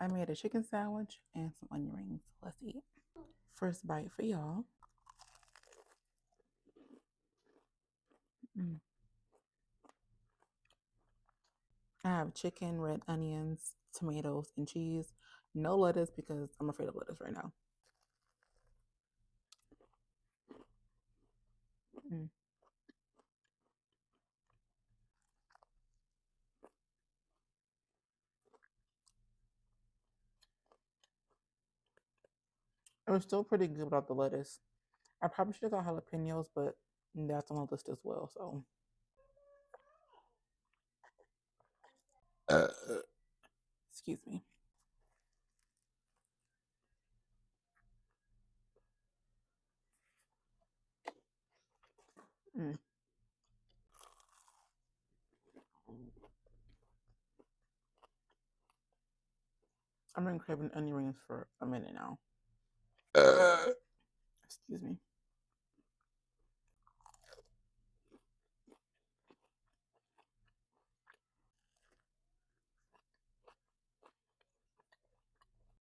I made a chicken sandwich and some onion rings. Let's eat. First bite for y'all. Mm. I have chicken, red onions, tomatoes, and cheese. No lettuce because I'm afraid of lettuce right now. Mm. It was still pretty good without the lettuce. I probably should have got jalapenos, but that's on the list as well. So, excuse me. Mm. I've been craving onion rings for a minute now. Excuse me.